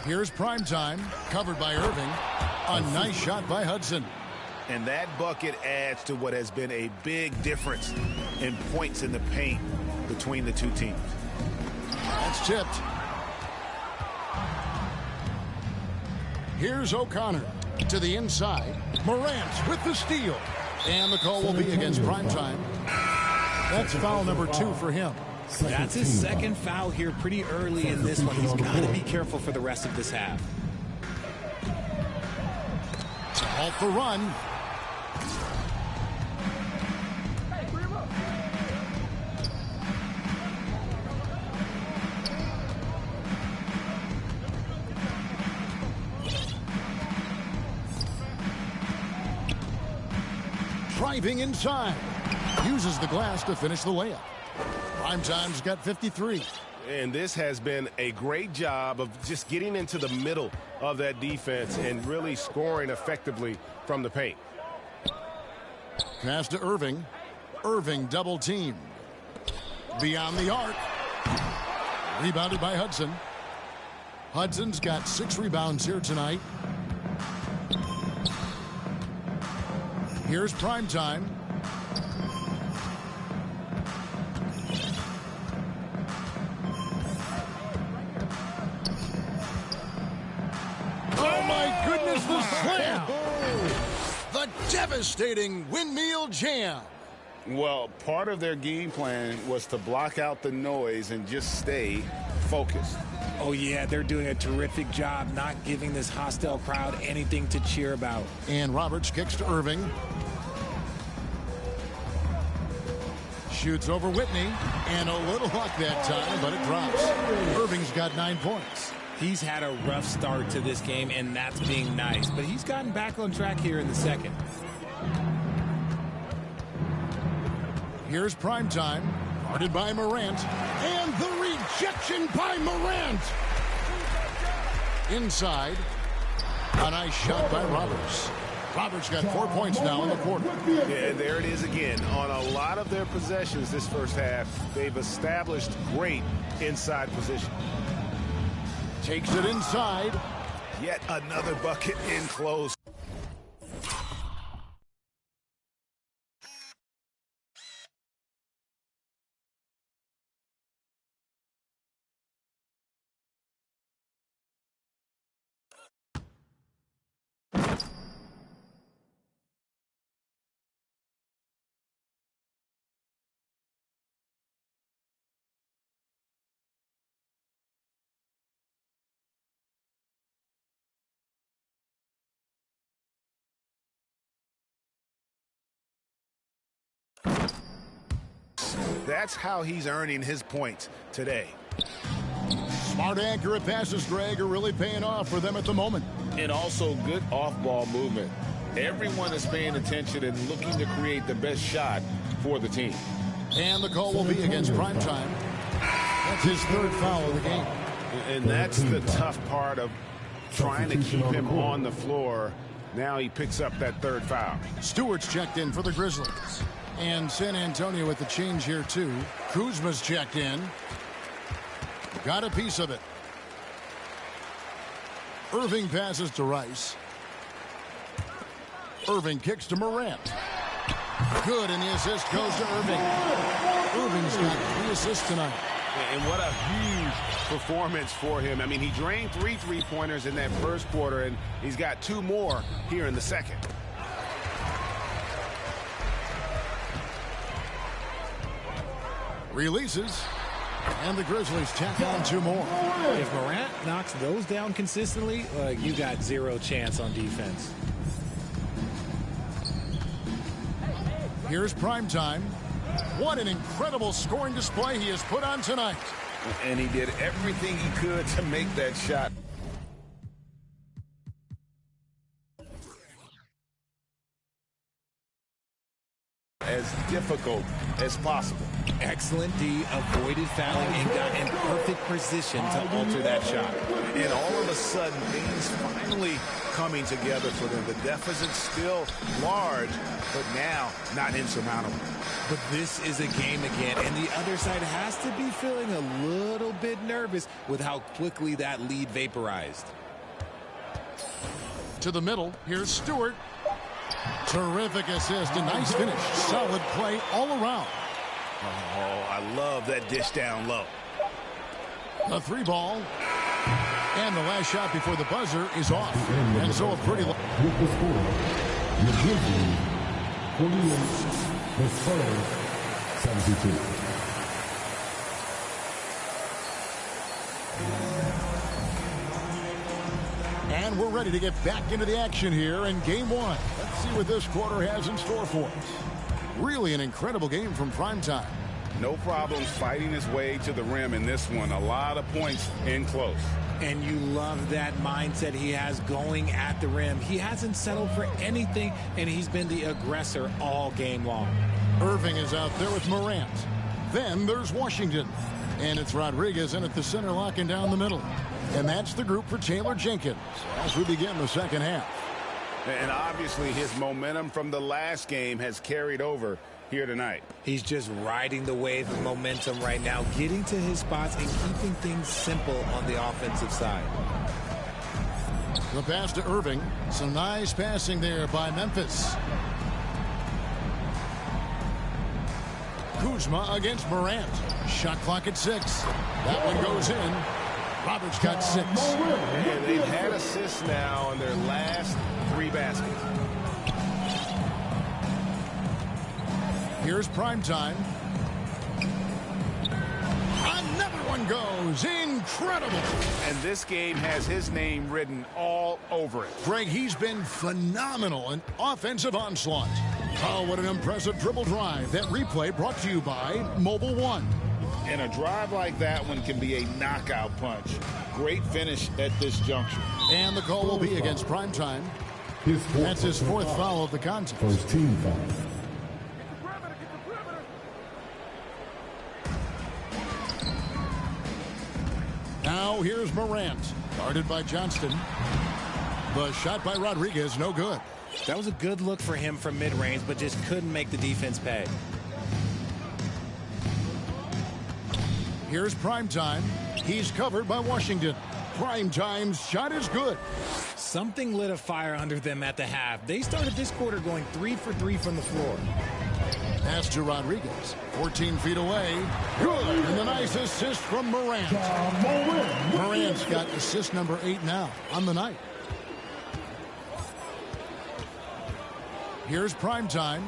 Here's primetime, covered by Irving. A nice shot by Hudson. And that bucket adds to what has been a big difference in points in the paint between the two teams. That's tipped. Here's O'Connor to the inside. Morant with the steal. And the call will be against primetime. That's foul number 2 for him. That's his second foul here pretty early in this one. He's got to be careful for the rest of this half. To halt the run. Driving inside. Uses the glass to finish the layup. Primetime's got 53. And this has been a great job of just getting into the middle of that defense and really scoring effectively from the paint. Pass to Irving. Irving double teamed. Beyond the arc. Rebounded by Hudson. Hudson's got 6 rebounds here tonight. Here's Primetime. Oh my goodness, the slam! The devastating windmill jam. Well, part of their game plan was to block out the noise and just stay focused. Oh, yeah, they're doing a terrific job not giving this hostile crowd anything to cheer about. And Roberts kicks to Irving. Shoots over Whitney. And a little luck that time, but it drops. Irving's got 9 points. He's had a rough start to this game, and that's being nice. But he's gotten back on track here in the second. Here's Primetime. Guarded by Morant. And the rejection by Morant. Inside. A nice shot by Roberts. Roberts got 4 points now in the quarter. Yeah, there it is again. On a lot of their possessions this first half, they've established great inside position. Takes it inside. Yet another bucket in close. That's how he's earning his points today. Smart, accurate passes, Greg, are really paying off for them at the moment. And also good off-ball movement. Everyone is paying attention and looking to create the best shot for the team. And the call will be against Primetime. That's his 3rd foul of the game. And that's the tough part of trying to keep him on the floor. Now he picks up that 3rd foul. Stewart's checked in for the Grizzlies. And San Antonio with the change here, too. Kuzma's checked in. Got a piece of it. Irving passes to Rice. Irving kicks to Morant. Good, and the assist goes to Irving. Irving's got 3 assists tonight. And what a huge performance for him. I mean, he drained 3 3-pointers in that first quarter, and he's got 2 more here in the second. Releases. And the Grizzlies tack on 2 more. If Morant knocks those down consistently, you got 0 chance on defense. Here's Primetime. What an incredible scoring display he has put on tonight. And he did everything he could to make that shot. As difficult as possible. Excellent D, avoided fouling and got in perfect position to alter that shot. And all of a sudden, things finally coming together for them. The deficit's still large, but now not insurmountable. But this is a game again, and the other side has to be feeling a little bit nervous with how quickly that lead vaporized. To the middle, here's Stewart. Terrific assist, a nice finish. Solid play all around. Oh, I love that dish down low. A 3-ball. And the last shot before the buzzer is off. And so a pretty... With the score, the Grizzlies 48, the Spurs 72. And we're ready to get back into the action here in game one. Let's see what this quarter has in store for us. Really an incredible game from primetime. No problems fighting his way to the rim in this one. A lot of points in close. And you love that mindset he has going at the rim. He hasn't settled for anything, and he's been the aggressor all game long. Irving is out there with Morant. Then there's Washington. And it's Rodriguez in at the center, locking down the middle. And that's the group for Taylor Jenkins as we begin the second half. And obviously his momentum from the last game has carried over here tonight. He's just riding the wave of momentum right now, getting to his spots and keeping things simple on the offensive side. The pass to Irving. Some nice passing there by Memphis. Kuzma against Morant. Shot clock at 6. That one goes in. Roberts got 6. And they've had assists now in their last 3 baskets. Here's primetime. Another one goes. Incredible. And this game has his name written all over it. Greg, he's been phenomenal. An offensive onslaught. Oh, what an impressive dribble drive. That replay brought to you by Mobile One. And a drive like that one can be a knockout punch. Great finish at this juncture. And the call will be against primetime. That's his 4th foul of the contest. First team foul. Now here's Morant, guarded by Johnston. The shot by Rodriguez, no good. That was a good look for him from mid-range, but just couldn't make the defense pay. Here's primetime. He's covered by Washington. Primetime's shot is good. Something lit a fire under them at the half. They started this quarter going 3 for 3 from the floor. Pass to Rodriguez. 14 feet away. Good. And the nice assist from Morant. Morant's got assist number 8 now on the night. Here's primetime.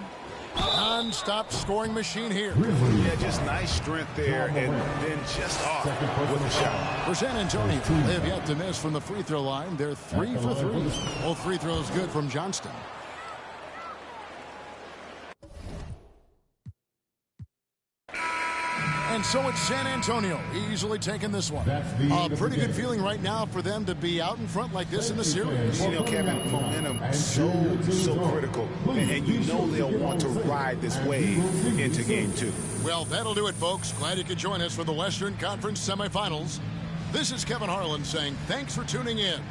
Non-stop scoring machine here. Yeah, just nice strength there and then just off with the shot. For San Antonio, they have yet to miss from the free throw line. They're 3 for 3. Both free throws good from Johnston. And so it's San Antonio easily taking this one. A pretty good feeling right now for them to be out in front like this in the series. You know, Kevin, momentum so critical. And you know they'll want to ride this wave into game 2. Well, that'll do it, folks. Glad you could join us for the Western Conference semifinals. This is Kevin Harlan saying thanks for tuning in.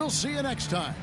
We'll see you next time.